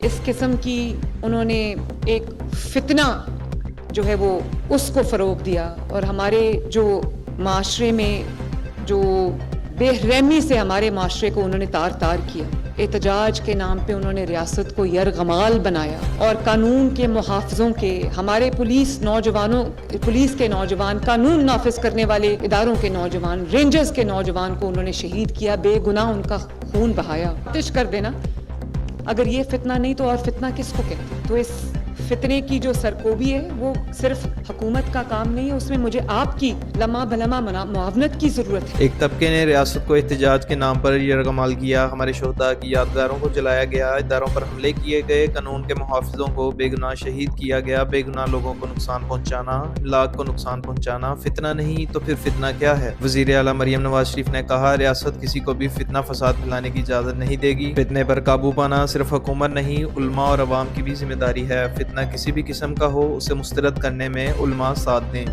اس قسم کی انہوں نے ایک فتنہ جو ہے وہ اس کو فروغ دیا اور ہمارے جو معاشرے میں جو بے رحمی سے ہمارے معاشرے کو انہوں نے تار تار کیا. احتجاج کے نام پہ انہوں نے ریاست کو یرغمال بنایا اور قانون کے محافظوں کے ہمارے پولیس کے نوجوان قانون نافذ کرنے والے اداروں کے نوجوان رینجرز کے نوجوان کو انہوں نے شہید کیا, بے گناہ ان کا خون بہایا. آتش کر دینا, اگر یہ فتنہ نہیں تو اور فتنہ کس کو کہتے؟ تو اس فتنے کی جو سرکوبی ہے وہ صرف حکومت کا کام نہیں ہے, اس میں مجھے آپ کی لمحہ بلمحہ معاونت کی ضرورت ہے. ایک طبقے نے ریاست کو احتجاج کے نام پر یرغمال کیا, ہمارے شہداء کی یادگاروں کو جلایا گیا, اداروں پر حملے کیے گئے, قانون کے محافظوں کو بے گناہ شہید کیا گیا. بے گناہ لوگوں کو نقصان پہنچانا, املاک کو نقصان پہنچانا فتنہ نہیں تو پھر فتنہ کیا ہے؟ وزیر اعلیٰ مریم نواز شریف نے کہا, ریاست کسی کو بھی فتنہ فساد پھیلانے کی اجازت نہیں دے گی. فتنے پر قابو پانا صرف حکومت نہیں, علماء اور عوام کی بھی ذمہ داری ہے. فتنہ کسی بھی قسم کا ہو, اسے مسترد کرنے میں علماء ساتھ دیں.